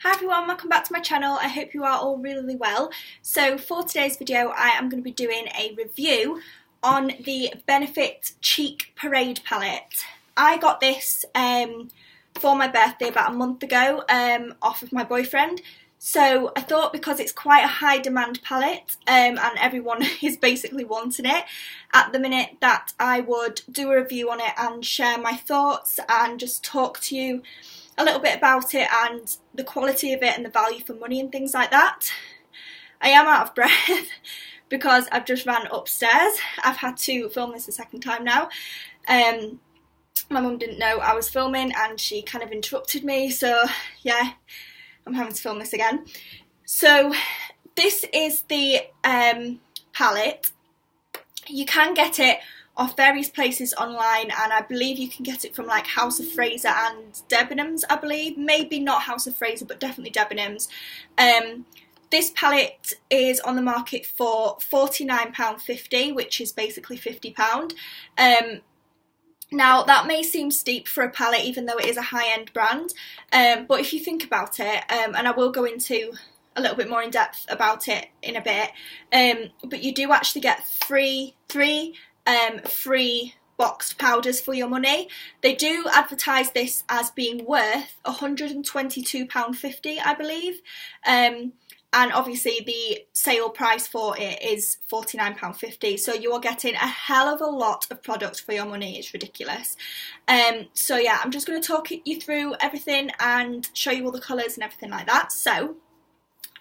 Hi everyone, welcome back to my channel. I hope you are all really well. So for today's video I am going to be doing a review on the Benefit Cheek Parade palette. I got this for my birthday about a month ago off of my boyfriend. So I thought because it's quite a high demand palette and everyone is basically wanting it at the minute, that I would do a review on it and share my thoughts and just talk to you a little bit about it and the quality of it and the value for money and things like that. I am out of breath because I've just ran upstairs. I've had to film this a second time now. My mum didn't know I was filming and she kind of interrupted me, so yeah, I'm having to film this again. So this is the palette. You can get it off various places online, and I believe you can get it from like House of Fraser and DEBENHAMS, I believe. Maybe not House of Fraser, but definitely DEBENHAMS. This palette is on the market for £49.50, which is basically £50. Now that may seem steep for a palette, even though it is a high-end brand, but if you think about it, and I will go into a little bit more in depth about it in a bit, but you do actually get three free boxed powders for your money. They do advertise this as being worth £122.50, I believe, and obviously the sale price for it is £49.50, so you are getting a hell of a lot of product for your money. It's ridiculous. So yeah, I'm just going to talk you through everything and show you all the colours and everything like that. So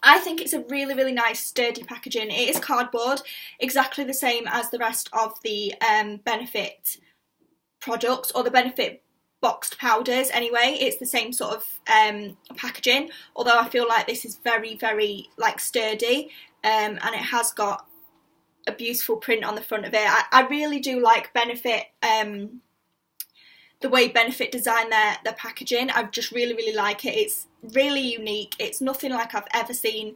I think it's a really nice sturdy packaging. It is cardboard, exactly the same as the rest of the Benefit products, or the Benefit boxed powders anyway. It's the same sort of packaging, although I feel like this is very like sturdy, and it has got a beautiful print on the front of it. I really do like Benefit, the way Benefit design their packaging. I just really like it. It's really unique. It's nothing like I've ever seen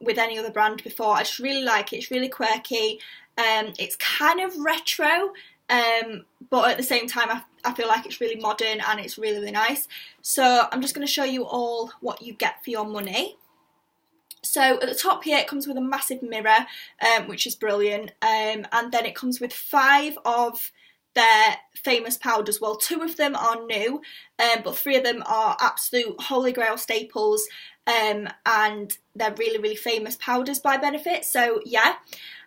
with any other brand before. I just really like it. It's really quirky. It's kind of retro, but at the same time I feel like it's really modern and it's really nice. So I'm just going to show you all what you get for your money. So at the top here it comes with a massive mirror, which is brilliant, and then it comes with 5 of their famous powders. Well, 2 of them are new, but 3 of them are absolute holy grail staples, and they're really famous powders by Benefit. So yeah,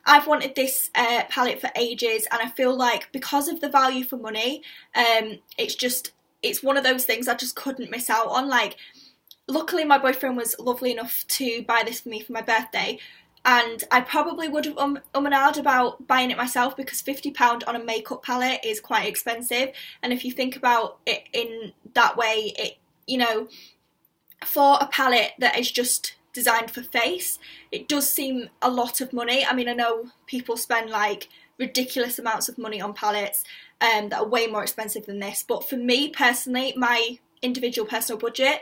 I've wanted this palette for ages, and I feel like because of the value for money, it's one of those things I just couldn't miss out on. Like, luckily my boyfriend was lovely enough to buy this for me for my birthday, and I probably would have and ahed about buying it myself, because £50 on a makeup palette is quite expensive. And if you think about it in that way, it, you know, for a palette that is just designed for face, it does seem a lot of money. I mean, I know people spend like ridiculous amounts of money on palettes that are way more expensive than this, but for me personally, my individual personal budget,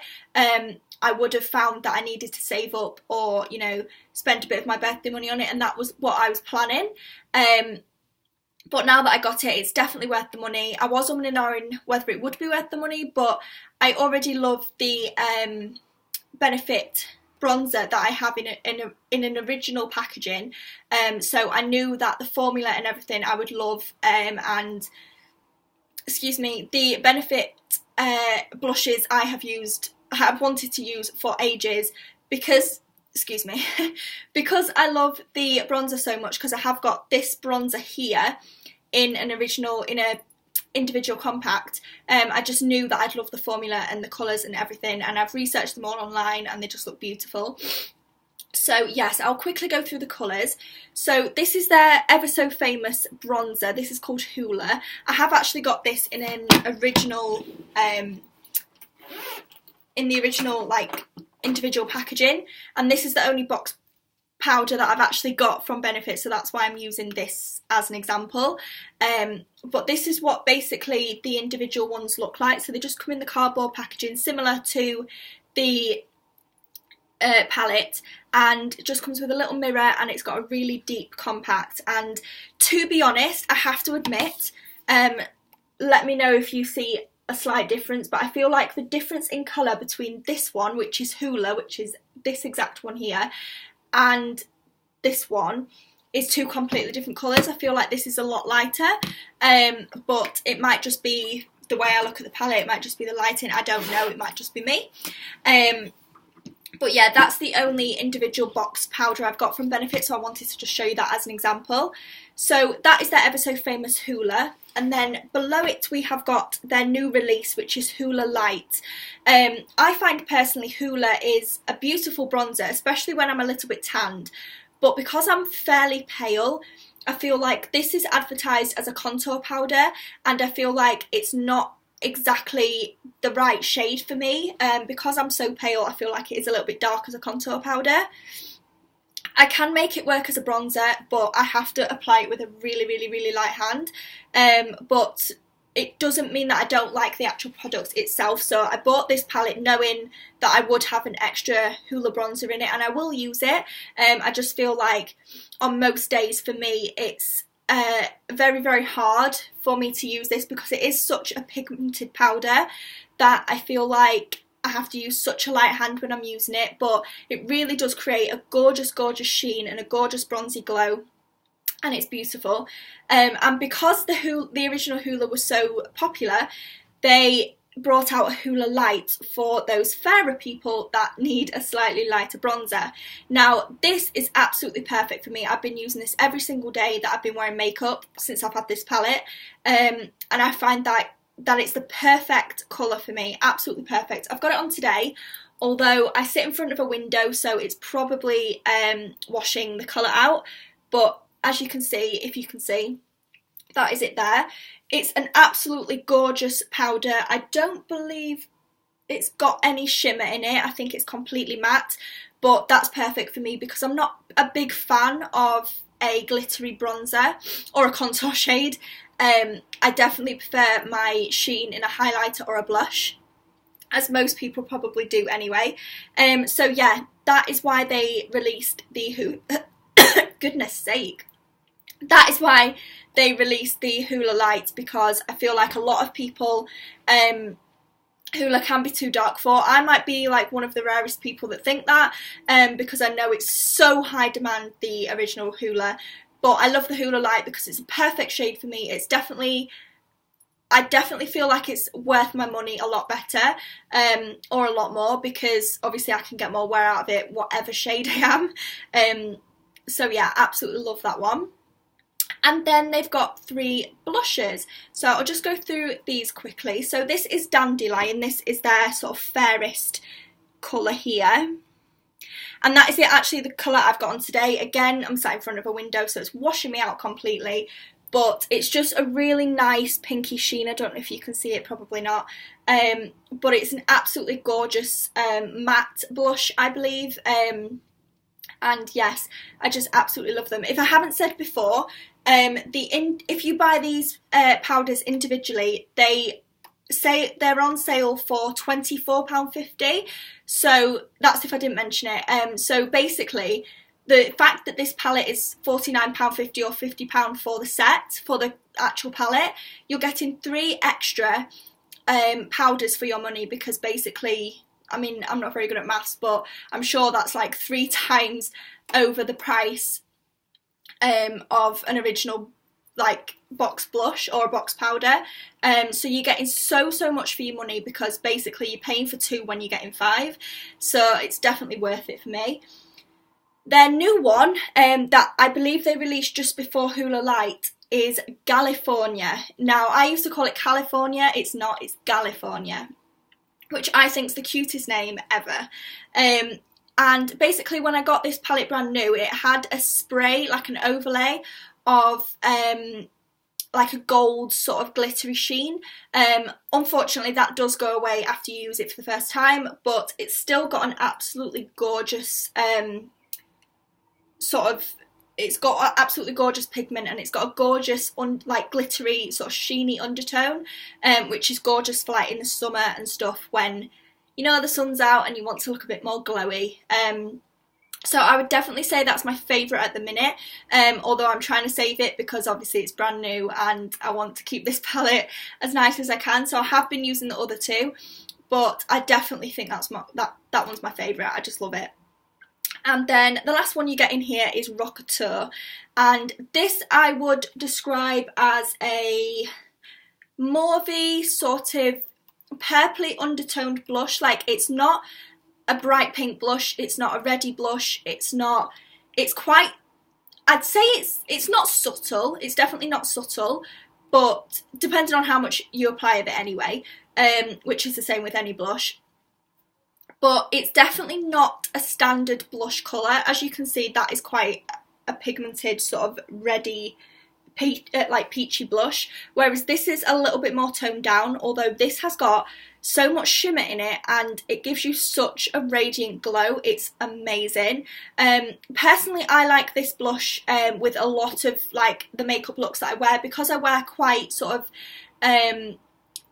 I would have found that I needed to save up, or, you know, spend a bit of my birthday money on it, and that was what I was planning. But now that I got it, it's definitely worth the money. I was umming and ahhing whether it would be worth the money, but I already love the Benefit bronzer that I have in an original packaging, so I knew that the formula and everything I would love, and excuse me, the Benefit blushes I have wanted to use for ages, because, excuse me, because I love the bronzer so much, because I have got this bronzer here in an individual compact. I just knew that I'd love the formula and the colours and everything, and I've researched them all online and they just look beautiful. So yes, I'll quickly go through the colours. So this is their ever so famous bronzer. This is called Hula. I have actually got this in an original, like individual packaging, and this is the only box powder that I've actually got from Benefit, so that's why I'm using this as an example. But this is what basically the individual ones look like. So they just come in the cardboard packaging, similar to the palette, and it just comes with a little mirror, and it's got a really deep compact. And to be honest, I have to admit, let me know if you see a slight difference, but I feel like the difference in colour between this one, which is Hoola, which is this exact one here, and this one is two completely different colours. I feel like this is a lot lighter, but it might just be the way I look at the palette, it might just be the lighting, I don't know, it might just be me. But yeah, that's the only individual box powder I've got from Benefit, so I wanted to just show you that as an example. So that is their ever so famous Hoola, and then below it we have got their new release, which is Hoola Light. I find personally Hoola is a beautiful bronzer, especially when I'm a little bit tanned, but because I'm fairly pale, I feel like this is advertised as a contour powder, and I feel like it's not exactly the right shade for me. Because I'm so pale, I feel like it is a little bit dark as a contour powder. I can make it work as a bronzer, but I have to apply it with a really light hand. But it doesn't mean that I don't like the actual product itself. So I bought this palette knowing that I would have an extra Hoola bronzer in it, and I will use it. I just feel like on most days for me it's very hard for me to use this because it is such a pigmented powder that I feel like I have to use such a light hand when I'm using it, but it really does create a gorgeous sheen and a gorgeous bronzy glow, and it's beautiful. And because the original Hoola was so popular, they brought out a Hoola Light for those fairer people that need a slightly lighter bronzer. Now this is absolutely perfect for me. I've been using this every single day that I've been wearing makeup since I've had this palette, and I find that it's the perfect colour for me, absolutely perfect. I've got it on today, although I sit in front of a window, so it's probably washing the colour out, but as you can see, if you can see, that is it there. It's an absolutely gorgeous powder. I don't believe it's got any shimmer in it. I think it's completely matte, but that's perfect for me because I'm not a big fan of a glittery bronzer or a contour shade. I definitely prefer my sheen in a highlighter or a blush, as most people probably do anyway. So yeah, that is why they released the goodness sake. That is why they released the Hoola Light, because I feel like a lot of people, Hoola can be too dark for. I might be like one of the rarest people that think that, because I know it's so high demand, the original Hoola, but I love the Hoola Light because it's a perfect shade for me. It's I definitely feel like it's worth my money a lot better, or a lot more, because obviously I can get more wear out of it whatever shade I am. So yeah, absolutely love that one. And then they've got 3 blushes, so I'll just go through these quickly. So this is Dandelion. This is their sort of fairest colour here, and that is actually the colour I've got on today. Again, I'm sat in front of a window, so it's washing me out completely, but it's just a really nice pinky sheen. I don't know if you can see it, probably not, but it's an absolutely gorgeous matte blush, I believe. And yes, I just absolutely love them. If I haven't said before, if you buy these powders individually, they say they're on sale for £24.50. So that's if I didn't mention it. So basically, the fact that this palette is £49.50 or £50 for the set, for the actual palette, you're getting 3 extra powders for your money, because basically, I mean, I'm not very good at maths, but I'm sure that's like 3 times over the price of an original like box blush or a box powder. So you're getting so much for your money, because basically you're paying for 2 when you're getting 5. So it's definitely worth it for me. Their new one that I believe they released just before Hoola Light is California. Now, I used to call it California. It's not, it's California, which I think is the cutest name ever. And basically when I got this palette brand new, it had a spray, like an overlay of like a gold sort of glittery sheen. Unfortunately that does go away after you use it for the first time, but it's still got an absolutely gorgeous it's got an absolutely gorgeous pigment, and it's got a gorgeous like glittery sort of sheeny undertone, which is gorgeous for like in the summer and stuff, when you know the sun's out and you want to look a bit more glowy. So I would definitely say that's my favourite at the minute, although I'm trying to save it because obviously it's brand new and I want to keep this palette as nice as I can. So I have been using the other two, but I definitely think that one's my favourite. I just love it. And then the last one you get in here is Rockateur, and this I would describe as a mauvey sort of purpley undertoned blush. Like, it's not a bright pink blush, it's not a reddy blush, it's quite, I'd say it's not subtle, it's definitely not subtle, but depending on how much you apply of it anyway, which is the same with any blush. But it's definitely not a standard blush colour. As you can see, that is quite a pigmented sort of reddy, like peachy blush, whereas this is a little bit more toned down, although this has got so much shimmer in it and it gives you such a radiant glow. It's amazing. Personally, I like this blush with a lot of like the makeup looks that I wear, because I wear quite sort of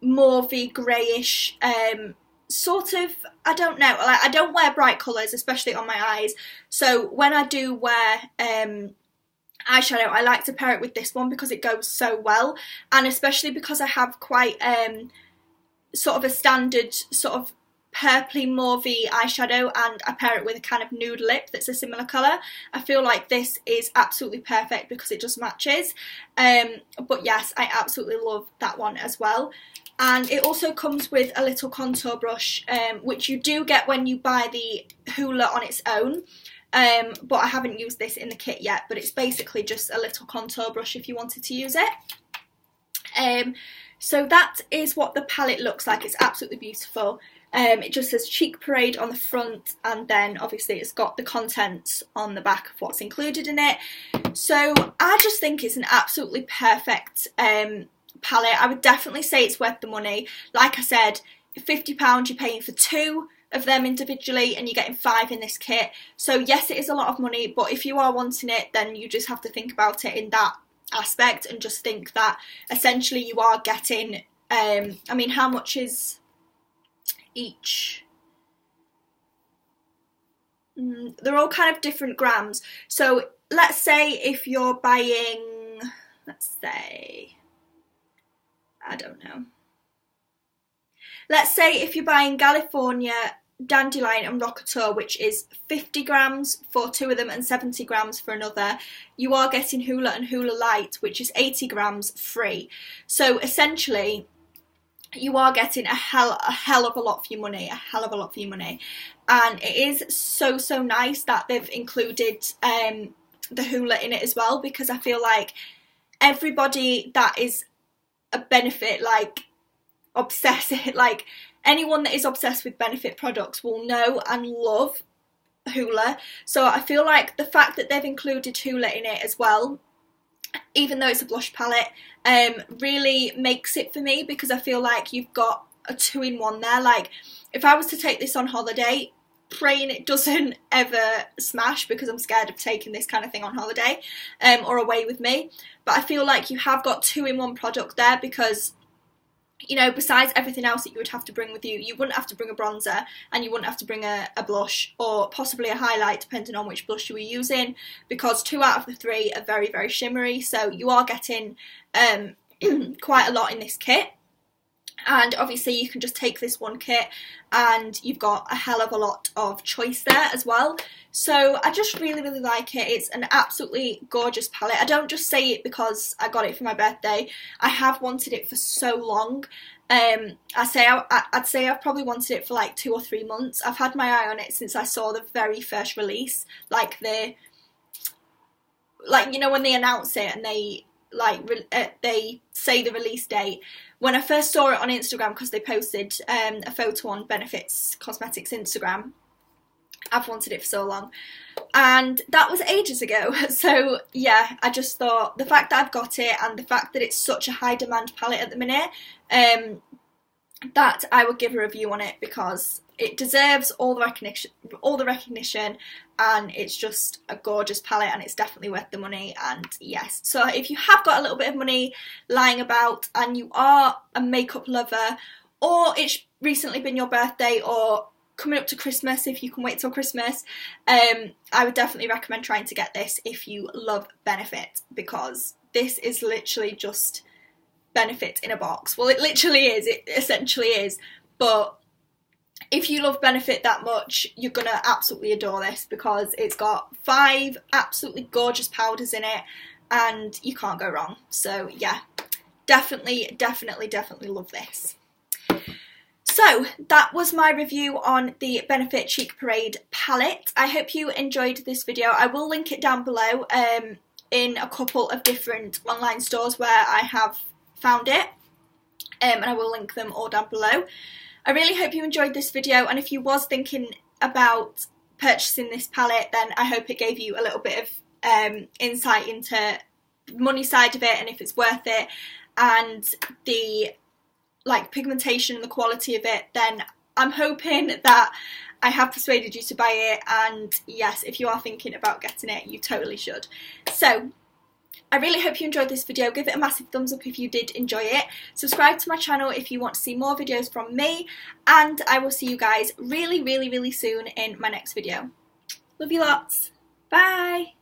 mauvey greyish sort of, I don't know, like, I don't wear bright colours, especially on my eyes, so when I do wear eyeshadow, I like to pair it with this one because it goes so well, and especially because I have quite sort of a standard sort of purpley mauvey eyeshadow and I pair it with a kind of nude lip that's a similar colour, I feel like this is absolutely perfect because it just matches. But yes, I absolutely love that one as well. And it also comes with a little contour brush, which you do get when you buy the Hoola on its own. But I haven't used this in the kit yet, but it's basically just a little contour brush if you wanted to use it. So that is what the palette looks like. It's absolutely beautiful. It just says Cheek Parade on the front, and then obviously it's got the contents on the back of what's included in it. So I just think it's an absolutely perfect palette. I would definitely say it's worth the money. Like I said, £50 you're paying for two of them individually and you're getting 5 in this kit. So yes, it is a lot of money, but if you are wanting it, then you just have to think about it in that aspect and just think that essentially you are getting I mean, how much is each? They're all kind of different grams. So let's say if you're buying, let's say, I don't know, let's say if you're buying California, Dandelion and Rockateur, which is 50 grams for 2 of them and 70 grams for another, you are getting Hoola and Hoola Light, which is 80 grams free. So essentially you are getting a hell of a lot for your money, and it is so nice that they've included the Hoola in it as well, because I feel like everybody that is a Benefit, like, obsessive, like anyone that is obsessed with Benefit products will know and love Hoola. So I feel like the fact that they've included Hoola in it as well, even though it's a blush palette, really makes it for me, because I feel like you've got a 2-in-1 there. Like, if I was to take this on holiday, praying it doesn't ever smash, because I'm scared of taking this kind of thing on holiday or away with me, but I feel like you have got 2-in-1 product there, because, you know, besides everything else that you would have to bring with you, you wouldn't have to bring a bronzer and you wouldn't have to bring a blush or possibly a highlight, depending on which blush you were using, because 2 out of the 3 are very shimmery, so you are getting quite a lot in this kit. And obviously you can just take this one kit and you've got a hell of a lot of choice there as well. So I just really like it. It's an absolutely gorgeous palette. I don't just say it because I got it for my birthday. I have wanted it for so long. I'd say I've probably wanted it for like 2 or 3 months. I've had my eye on it since I saw the very first release. Like, you know, when they announce it and they they say the release date. When I first saw it on Instagram, because they posted a photo on Benefit's Cosmetics Instagram, I've wanted it for so long, and that was ages ago. So yeah, I just thought the fact that I've got it and the fact that it's such a high demand palette at the minute, that I would give a review on it, because it deserves all the recognition, and it's just a gorgeous palette and it's definitely worth the money. And yes, so if you have got a little bit of money lying about and you are a makeup lover, or it's recently been your birthday, or coming up to Christmas, if you can wait till Christmas, I would definitely recommend trying to get this if you love Benefit, because this is literally just Benefit in a box. Well, it literally is, it essentially is, but if you love Benefit that much, you're gonna absolutely adore this, because it's got 5 absolutely gorgeous powders in it and you can't go wrong. So yeah, definitely love this. So that was my review on the Benefit Cheek Parade palette. I hope you enjoyed this video. I will link it down below in a couple of different online stores where I have found it, and I will link them all down below. I really hope you enjoyed this video, and if you was thinking about purchasing this palette, then I hope it gave you a little bit of insight into the money side of it and if it's worth it, and the pigmentation and the quality of it. Then I'm hoping that I have persuaded you to buy it, and yes, if you are thinking about getting it, you totally should. So I really hope you enjoyed this video. Give it a massive thumbs up if you did enjoy it. Subscribe to my channel if you want to see more videos from me, and I will see you guys really soon in my next video. Love you lots. Bye.